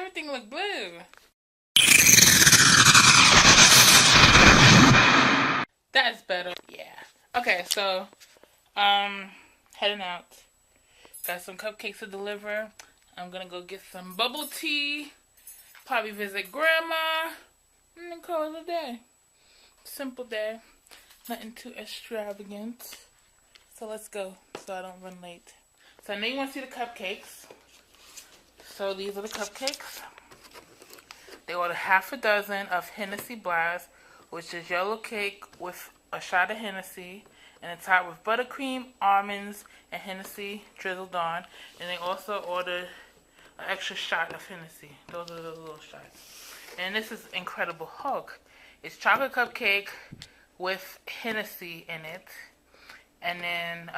everything look blue. That's better. Yeah. Okay, so, heading out. Got some cupcakes to deliver. I'm gonna go get some bubble tea. Probably visit grandma. And then call it a day. Simple day. Nothing too extravagant. So let's go so I don't run late. So I know you want to see the cupcakes. So these are the cupcakes. They ordered half a dozen of Hennessy Blast, which is yellow cake with a shot of Hennessy, and it's topped with buttercream, almonds, and Hennessy drizzled on. And they also ordered an extra shot of Hennessy. Those are the little shots. And this is Incredible Hulk. It's chocolate cupcake with Hennessy in it, and then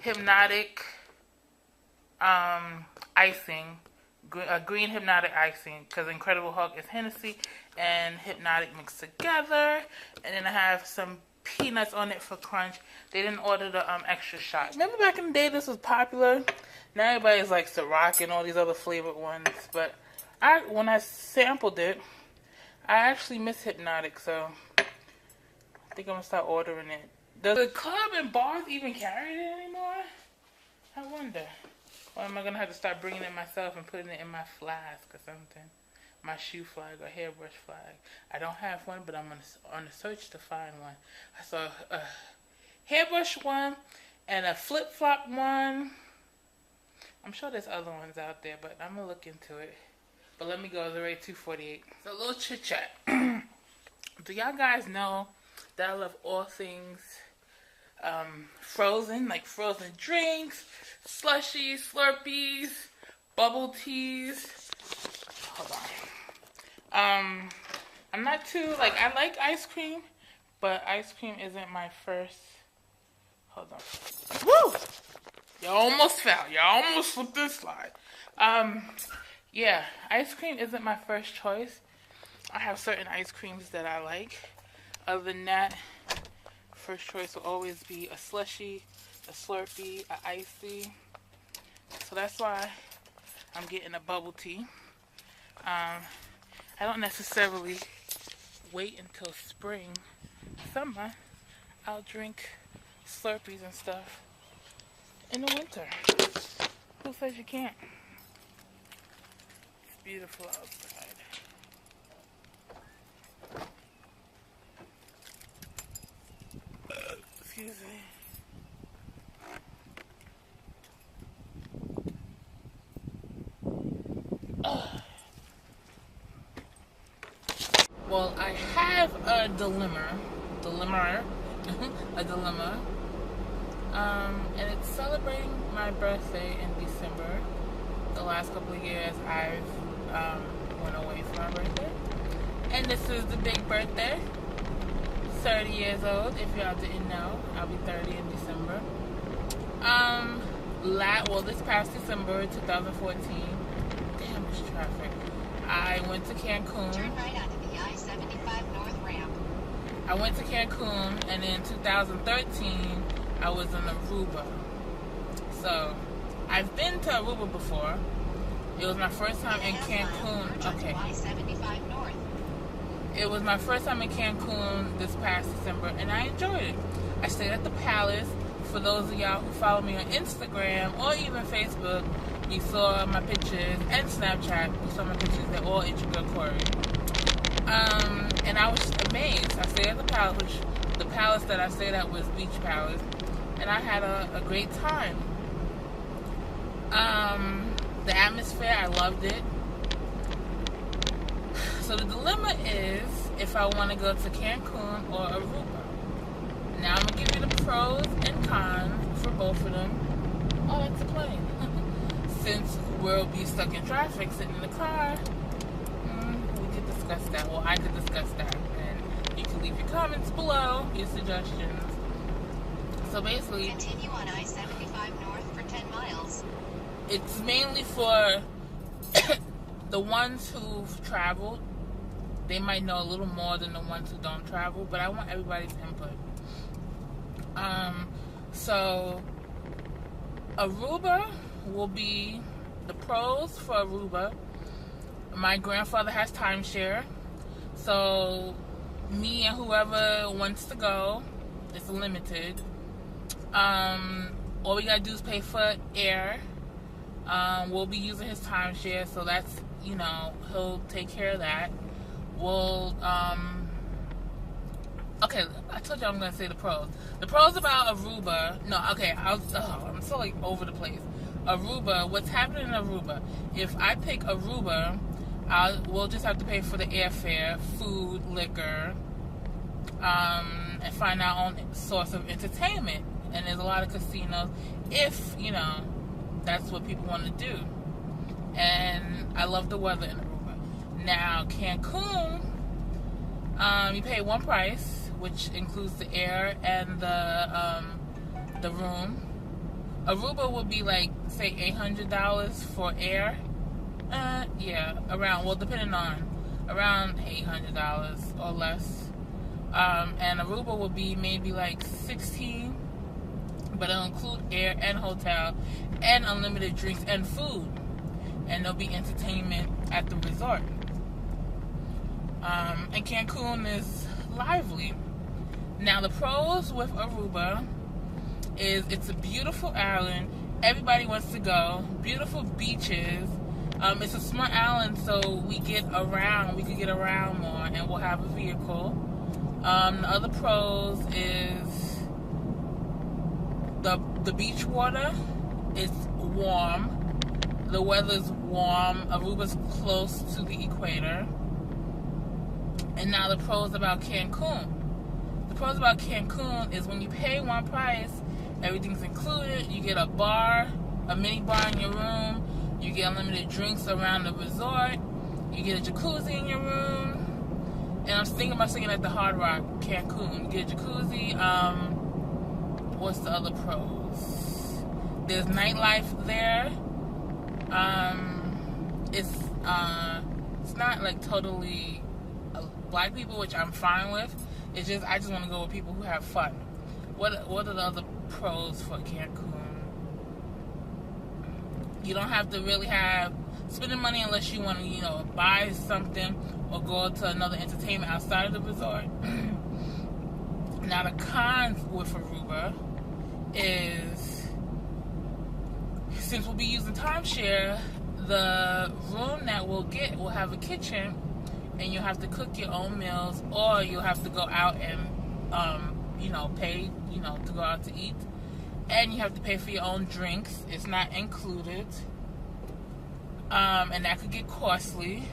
hypnotic icing, green hypnotic icing, because Incredible Hulk is Hennessy and hypnotic mixed together. And then I have some peanuts on it for crunch. They didn't order the extra shot. Remember back in the day this was popular? Now everybody's like Ciroc and all these other flavored ones. But when I sampled it, I actually miss hypnotic, so I think I'm gonna start ordering it. Does the club and bars even carry it anymore? I wonder. Or am I gonna have to start bringing it myself and putting it in my flask or something? My shoe flag or hairbrush flag. I don't have one, but I'm on the search to find one. I saw a hairbrush one and a flip-flop one. I'm sure there's other ones out there, but I'm gonna look into it. But let me go. It's already 2:48. So a little chit chat. Do y'all guys know that I love all things frozen, like frozen drinks, slushies, Slurpees, bubble teas. Hold on. I'm not too I like ice cream, but ice cream isn't my first. Hold on. Woo! You almost fell. You almost slipped and slide. Yeah, ice cream isn't my first choice. I have certain ice creams that I like. Other than that, first choice will always be a slushie, a Slurpee, a icy. So that's why I'm getting a bubble tea. I don't necessarily wait until spring. Summer, I'll drink Slurpees and stuff in the winter. Who says you can't? It's beautiful outside. Excuse me. Well, I have a dilemma. A dilemma. And it's celebrating my birthday in December. The last couple of years I've went away for my birthday. And this is the big birthday. 30 years old, if y'all didn't know. I'll be 30 in December. This past December 2014. Damn, it's traffic. I went to Cancun. Turn right onto the I-75 North ramp. I went to Cancun, and in 2013, I was in Aruba. So, I've been to Aruba before. It was my first time in Cancun. Okay. I-75 North. It was my first time in Cancun this past December, and I enjoyed it. I stayed at the Palace. For those of y'all who follow me on Instagram or even Facebook, you saw my pictures, and Snapchat, you saw my pictures. They're all integral Cory. And I was amazed. I stayed at the Palace, which the palace that I stayed at was Beach Palace, and I had a great time. The atmosphere, I loved it. So the dilemma is if I want to go to Cancun or Aruba. Now I'm going to give you the pros and cons for both of them. Oh, that's a plane. Since we'll be stuck in traffic, sitting in the car, we could discuss that. Well, I could discuss that. And you can leave your comments below, your suggestions. So basically, continue on I-75 North for 10 miles. It's mainly for the ones who've traveled. They might know a little more than the ones who don't travel, but I want everybody's input. So Aruba will be the pros for Aruba. My grandfather has timeshare, so me and whoever wants to go, it's limited. All we gotta do is pay for air. We'll be using his timeshare, so that's, you know, he'll take care of that. We'll, okay, I told you I'm gonna say the pros. The pros about Aruba, no, okay, I'm so like over the place. Aruba, what's happening in Aruba? If I pick Aruba, we'll just have to pay for the airfare, food, liquor, and find our own source of entertainment. And there's a lot of casinos, if, you know, that's what people want to do. And I love the weather in Aruba. Now, Cancun, you pay one price, which includes the air and the room. Aruba would be like, say, $800 for air. Yeah, around, well, depending on, around $800 or less. And Aruba would be maybe like $16, but it'll include air and hotel and unlimited drinks and food. And there'll be entertainment at the resort. And Cancun is lively. Now, the pros with Aruba is it's a beautiful island. Everybody wants to go. Beautiful beaches. It's a small island, so we get around. We can get around more, and we'll have a vehicle. The other pros is the beach water is warm. The weather's warm. Aruba's close to the equator. And now the pros about Cancun. The pros about Cancun is when you pay one price, everything's included. You get a bar, a mini bar in your room. You get unlimited drinks around the resort. You get a jacuzzi in your room. And I'm thinking about staying at the Hard Rock, Cancun. You get a jacuzzi. What's the other pros? There's nightlife there. It's not like totally black people, which I'm fine with. It's just I just want to go with people who have fun. What are the other pros for Cancun? You don't have to really have spending money unless you want to, you know, buy something or go to another entertainment outside of the resort. Now, the cons with Aruba is, since we'll be using timeshare, the room that we'll get will have a kitchen, and you'll have to cook your own meals, or you'll have to go out and, you know, pay, you know, to go out to eat. And you have to pay for your own drinks. It's not included. And that could get costly.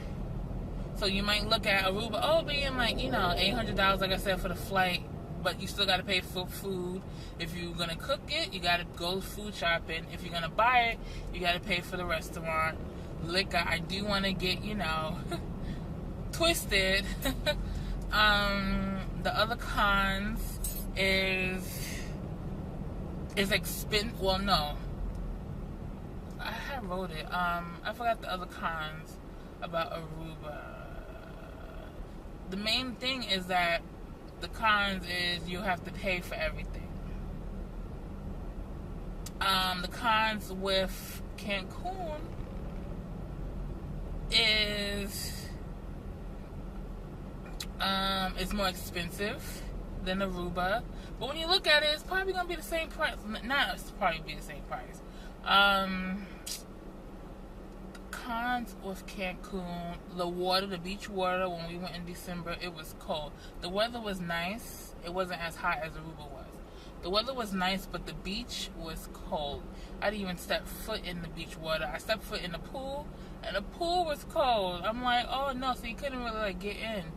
So you might look at Aruba, being like, you know, $800, like I said, for the flight. But you still got to pay for food. If you're going to cook it, you got to go food shopping. If you're going to buy it, you got to pay for the restaurant. Liquor, I do want to get, you know, twisted. The other cons is expensive. Well, no, I wrote it. I forgot the other cons about Aruba. The main thing is that the cons is you have to pay for everything. The cons with Cancun is it's more expensive than Aruba, but when you look at it, it's probably gonna be the same price. Not it's probably be the same price. The cons with Cancun, the water, the beach water. When we went in December, it was cold. The weather was nice. It wasn't as hot as Aruba was. The weather was nice, but the beach was cold. I didn't even step foot in the beach water. I stepped foot in the pool, and the pool was cold. I'm like, oh no, so you couldn't really like get in.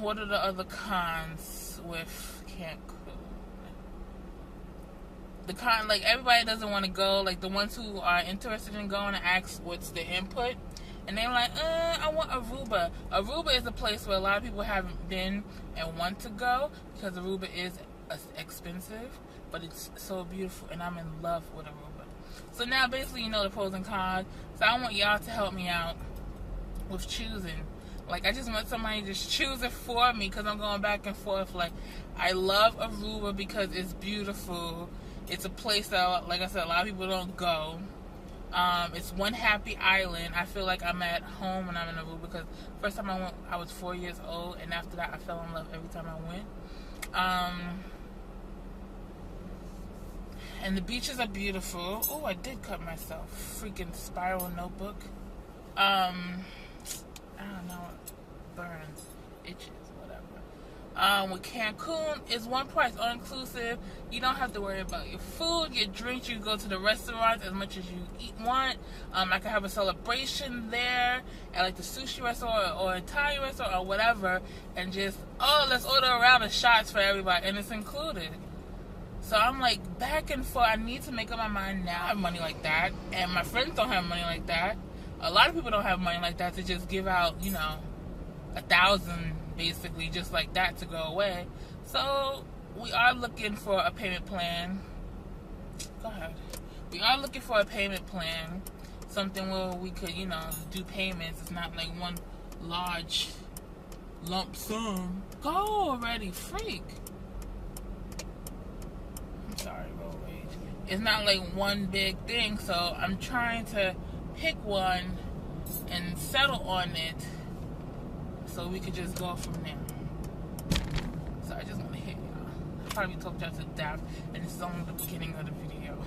What are the other cons with Cancun? The con, like, everybody doesn't want to go. Like, the ones who are interested in going and ask what's the input, and they're like, I want Aruba. Aruba is a place where a lot of people haven't been and want to go, because Aruba is expensive, but it's so beautiful, and I'm in love with Aruba. So now, basically, you know the pros and cons. So I want y'all to help me out with choosing. Like, I just want somebody to just choose it for me, because I'm going back and forth. Like, I love Aruba because it's beautiful. It's a place that, like I said, a lot of people don't go. It's one happy island. I feel like I'm at home when I'm in Aruba, because first time I went, I was 4 years old, and after that, I fell in love every time I went. And the beaches are beautiful. Oh, I did cut myself. Freaking spiral notebook. I don't know. Burns, itches, whatever. With Cancun, it's one price, all inclusive. You don't have to worry about your food, your drinks. You go to the restaurants as much as you want. I can have a celebration there at like the sushi restaurant or Italian restaurant or whatever, and just, oh, let's order a round of shots for everybody, and it's included. So I'm like back and forth. I need to make up my mind now. I have money like that, and my friends don't have money like that. A lot of people don't have money like that to just give out, you know, 1,000 basically just like that to go away. So we are looking for a payment plan. Go ahead. We are looking for a payment plan, something where we could, you know, do payments. It's not like one large lump sum. Go already, freak. I'm sorry, road rage. It's not like one big thing, so I'm trying to pick one and settle on it so we could just go from there. So I just want to hit y'all. I probably told y'all to death, and this is only the beginning of the video.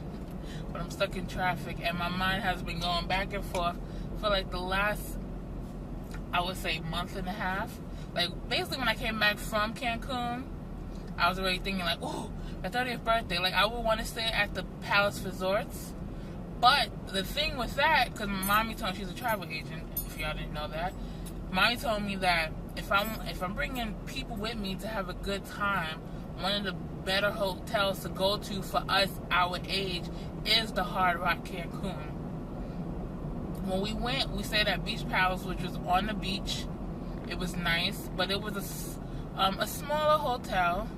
But I'm stuck in traffic, and my mind has been going back and forth for like the last, I would say, month and a half. Like, basically when I came back from Cancun, I was already thinking like, oh, my 30th birthday. Like, I would want to stay at the Palace Resorts. But the thing with that, because my mommy told me, she's a travel agent, if y'all didn't know that, mommy told me that if I'm bringing people with me to have a good time, one of the better hotels to go to for us our age is the Hard Rock Cancun. When we went, we stayed at Beach Palace, which was on the beach. It was nice, but it was a smaller hotel.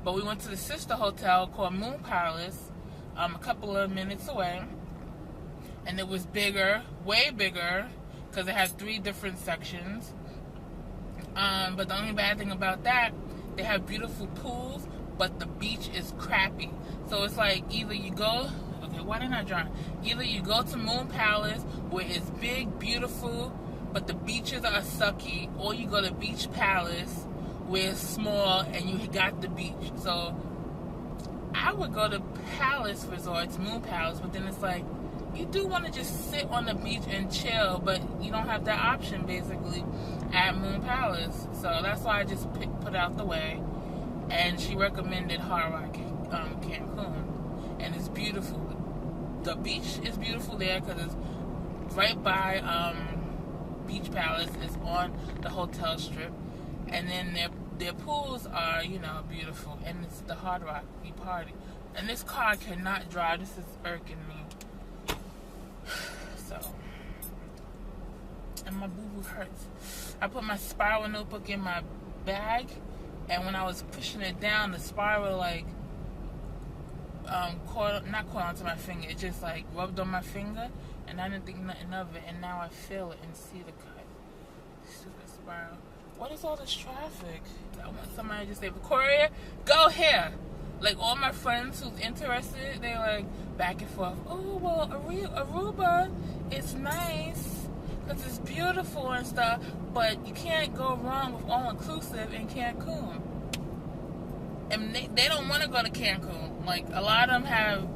But we went to the sister hotel called Moon Palace, a couple of minutes away, and it was bigger, way bigger, because it had 3 different sections. But the only bad thing about that, they have beautiful pools, but the beach is crappy. So it's like either you go, okay, why didn't I drive? Either you go to Moon Palace, where it's big, beautiful, but the beaches are sucky, or you go to Beach Palace, where it's small and you got the beach. So I would go to Palace Resorts, Moon Palace, but then it's like, you do want to just sit on the beach and chill, but you don't have that option, basically, at Moon Palace. So that's why I just put it out the way. And she recommended Hard Rock Cancun. And it's beautiful. The beach is beautiful there because it's right by Beach Palace. It's on the hotel strip. And then their pools are, you know, beautiful. And it's the Hard Rock. We party. And this car cannot drive. This is irking me. So, and my boo-boo hurts. I put my spiral notebook in my bag, and when I was pushing it down, the spiral like not caught onto my finger. It just like rubbed on my finger, and I didn't think nothing of it. And now I feel it and see the cut. Stupid spiral. What is all this traffic? I want somebody to just say, Viccoria, go here. Like, all my friends who's interested, they're like back and forth. Oh, well, Aruba is nice because it's beautiful and stuff, but you can't go wrong with all-inclusive in Cancun. And they don't want to go to Cancun. Like, a lot of them have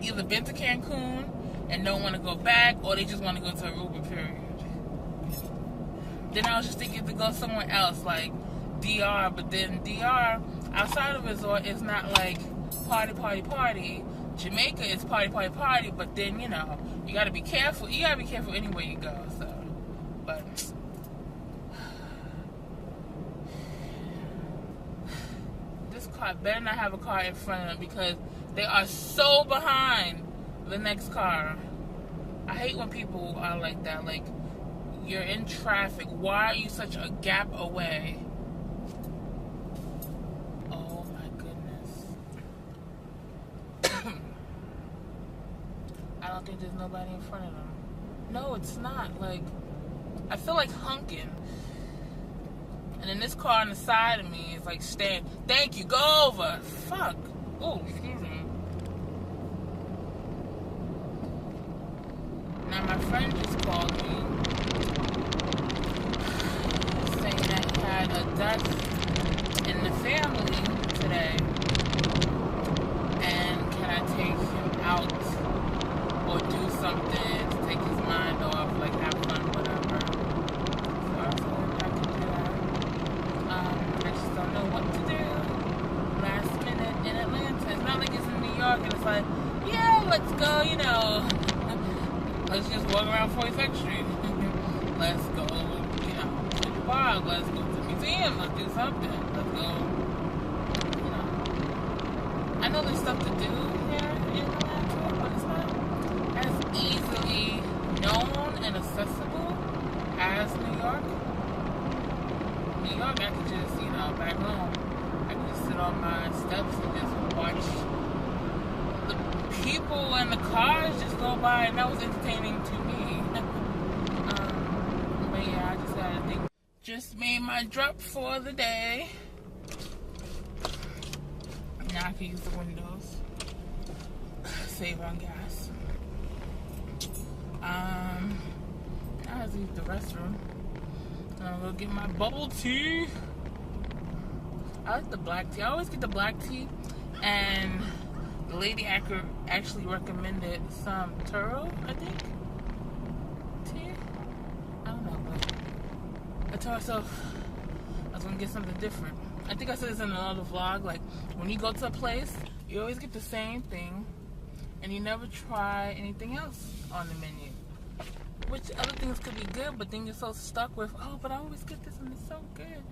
either been to Cancun and don't want to go back, or they just want to go to Aruba, period. Then I was just thinking to go somewhere else, like DR, but then DR, outside of the resort, is not like party. Jamaica is party, but then, you know, you gotta be careful. You gotta be careful anywhere you go, so. But this car better not have a car in front of them, because they are so behind the next car. I hate when people are like that. Like, you're in traffic. Why are you such a gap away? Oh my goodness. I don't think there's nobody in front of them. No, it's not. Like, I feel like hunking. And then this car on the side of me is like staying. Thank you, go over. Fuck. Oh, excuse me. And my friend just called me saying that he had a death in the family today. And can I take him out or do something to take his mind off, like have fun, whatever. So I told him I could do that. I just don't know what to do last minute in Atlanta. It's not like it's in New York and it's like, yeah, let's go, you know. Let's just walk around 42nd Street. Let's go, you know, to the park. Let's go to the museum. Let's do something. Let's go, you know. I know there's stuff to do here in Atlanta, but it's not as easily known and accessible as New York. New York, I could just, you know, back home, I could just sit on my steps and just watch the people and the cars just go by, and that was entertaining to me. But yeah, I just gotta think. Just made my drop for the day. Now I can use the windows. Save on gas. Now I have to use the restroom. I'm gonna go get my bubble tea. I like the black tea. I always get the black tea, and the lady actually recommended some Turo, I think, tea. I don't know, but I told myself I was gonna get something different. I think I said this in another vlog. Like, when you go to a place, you always get the same thing, and you never try anything else on the menu. Which other things could be good, but then you're so stuck with, oh, but I always get this and it's so good.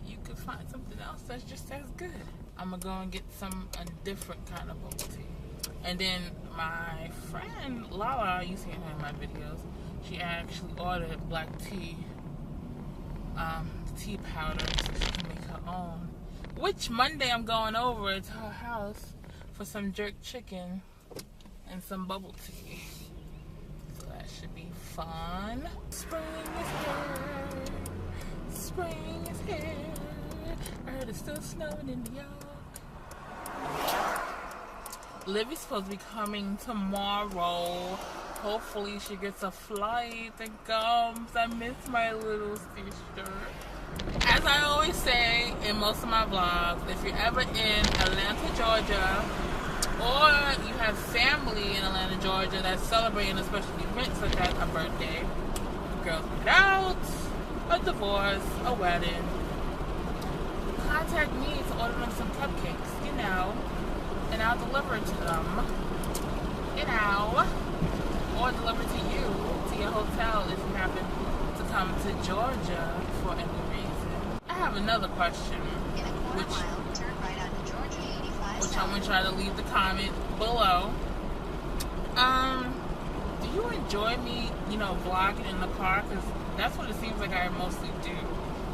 You could find something else that's just as good. I'm gonna go and get a different kind of bubble tea. And then my friend Lala, you see her in my videos, she actually ordered black tea, tea powder, so she can make her own. Which Monday I'm going over to her house for some jerk chicken and some bubble tea. That should be fun. Spring is here. Spring is here. I heard it's still snowing in New York. Livy's supposed to be coming tomorrow. Hopefully she gets a flight and comes. I miss my little sister. As I always say in most of my vlogs, if you're ever in Atlanta, Georgia, or you have family in Atlanta, Georgia that's celebrating a special event such as a birthday, a girl's night out, a divorce, a wedding, contact me to order them some cupcakes, you know, and I'll deliver to them, you know, or deliver to you, to your hotel if you happen to come to Georgia for any reason. I have another question, In a quarter mile, turn right onto Georgia 85 which south. I'm gonna try to leave the comment below. Do you enjoy me, you know, vlogging in the car? Because that's what it seems like I mostly do,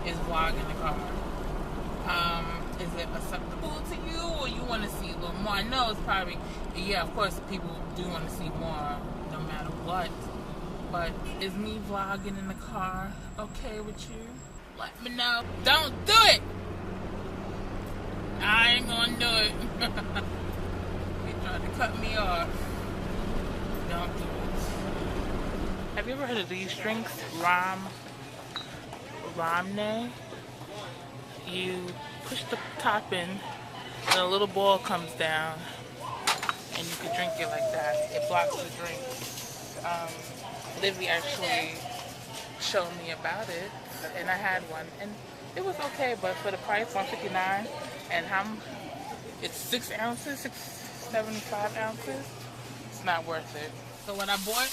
is vlog in the car. Is it acceptable to you, or you want to see a little more? I know it's probably, yeah, of course people do want to see more no matter what, but is me vlogging in the car okay with you? Let me know. Don't do it! I ain't gonna do it. You tried to cut me off. Don't do it. Have you ever heard of these drinks? Ramne? You push the top in, and a little ball comes down, and you can drink it like that. It blocks the drink. Livy actually showed me about it, and I had one, and it was okay, but for the price, $159, and it's 6 ounces, 75 ounces, it's not worth it. So what I bought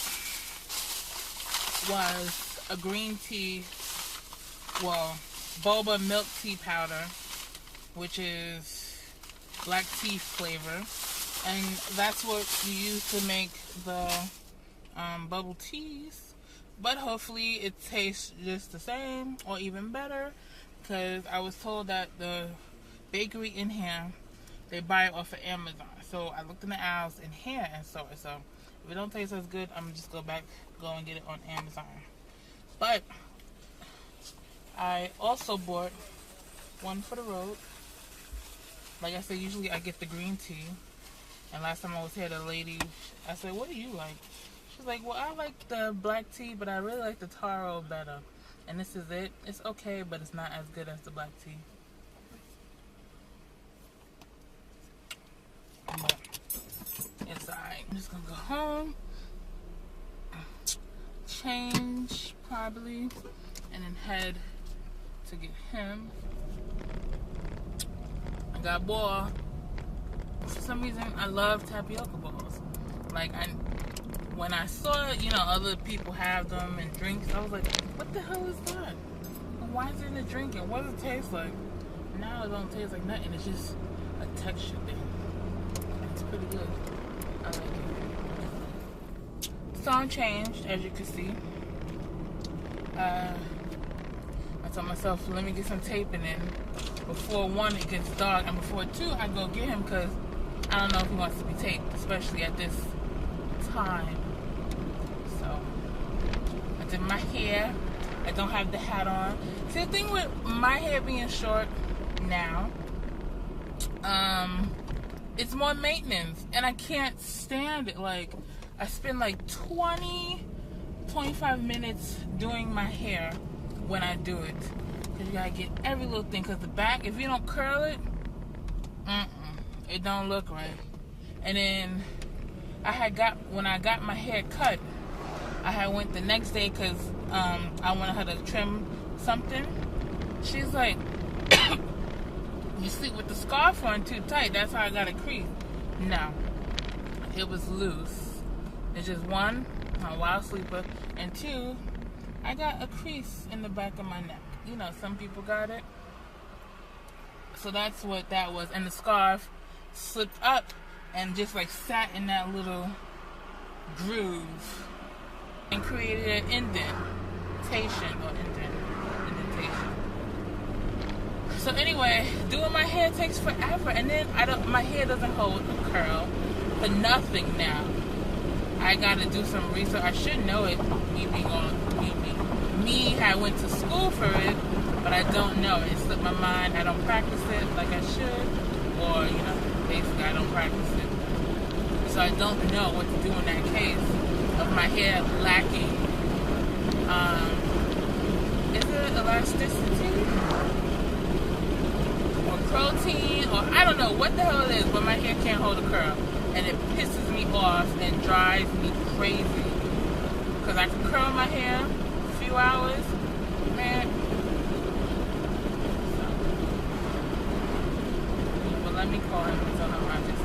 was a green tea, well, boba milk tea powder, which is black tea flavor, and that's what you use to make the bubble teas, but hopefully it tastes just the same or even better, because I was told that the bakery in here, they buy it off of Amazon. So I looked in the aisles in here and saw it. So if it don't taste as good, I'm gonna just go and get it on Amazon. But I also bought one for the road. Like I said, usually I get the green tea. And last time I was here, the lady, I said, what do you like? She's like, well, I like the black tea, but I really like the taro better. And this is it. It's okay, but it's not as good as the black tea. But it's alright. I'm just gonna go home, change probably, and then head to get him. I got ball. For some reason, I love tapioca balls. Like, when I saw, you know, other people have them in drinks, I was like, what the hell is that? And why is it in a drink? And what does it taste like? Now it don't taste like nothing. It's just a texture thing. It's pretty good. I like it. Song changed, as you can see. I told myself, let me get some taping in before 1 it gets dark, and before 2 I go get him, because I don't know if he wants to be taped, especially at this time. So I did my hair. I don't have the hat on. See, the thing with my hair being short now, it's more maintenance, and I can't stand it. Like, I spend like 25 minutes doing my hair when I do it, because you gotta get every little thing, because the back, if you don't curl it, it don't look right. And then when I got my hair cut, I had went the next day because I wanted her to trim something. She's like, you sleep with the scarf on too tight, that's how I got a crease. No, it was loose. It's just 1, I'm a wild sleeper, and 2, I got a crease in the back of my neck. You know, some people got it. So that's what that was. And the scarf slipped up and just like sat in that little groove and created an indentation. So anyway, doing my hair takes forever, and then my hair doesn't hold a curl for nothing now. I gotta do some research. I should know it. Me, I went to school for it, but I don't know. It slipped my mind. I don't practice it like I should, or, you know, basically I don't practice it. So I don't know what to do in that case of my hair lacking. Is it elasticity? Or protein? Or I don't know what the hell it is, but my hair can't hold a curl. And it pisses me off and drives me crazy. Because I can curl my hair a few hours, man. So. But let me call him and tell him I just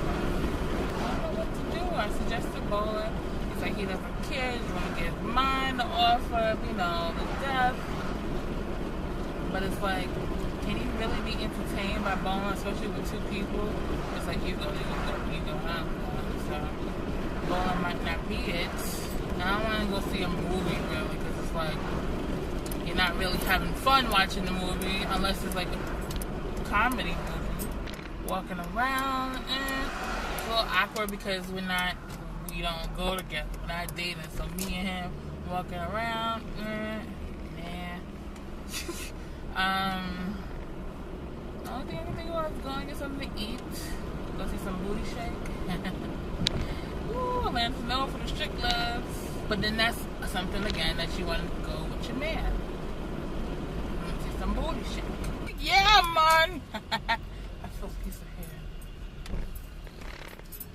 I don't know what to do. I suggested bowling. He's like, he doesn't care. He's going to get his mind off of, you know, the death. But it's like, can you really be entertained by bowling, especially with 2 people? It's like, you go, I'm going. So, bowling might not be it. And I don't want to go see a movie, really, because it's like, you're not really having fun watching the movie unless it's like a comedy movie. Walking around, it's a little awkward because we don't go together. We're not dating. So me and him walking around, nah. The only thing I can think about is going to get something to eat. Go see some booty shake. Ooh, land to know for the strict loves. But then that's something again that you want to go with your man. See some booty shake. Yeah, man. I feel a piece of hair.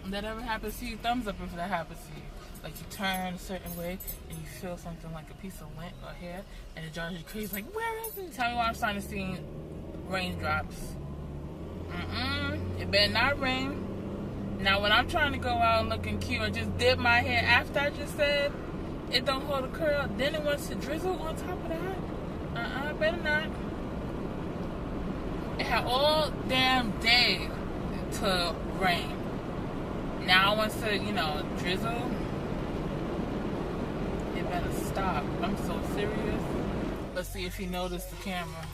If that ever happens to you, thumbs up if that happens to you. Like you turn a certain way and you feel something like a piece of lint or hair and it drives you crazy. Like, where is it? Tell me why I'm starting to see raindrops. It better not rain. Now when I'm trying to go out and looking cute and just dip my hair after I just said it don't hold a curl, then it wants to drizzle on top of that. Better not. It had all damn day to rain. Now it wants to, you know, drizzle. It better stop. I'm so serious. Let's see if he noticed the camera.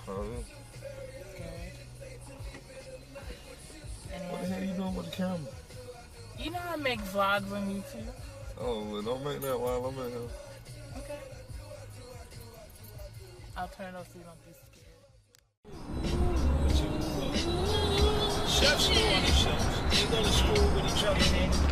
How are you? Good. What the hell you doing with the camera? You know I make vlogs on YouTube. Oh, well, don't make that while I'm in here. Okay. I'll turn it off so you don't be scared. have school on these shows. They go to school with each other.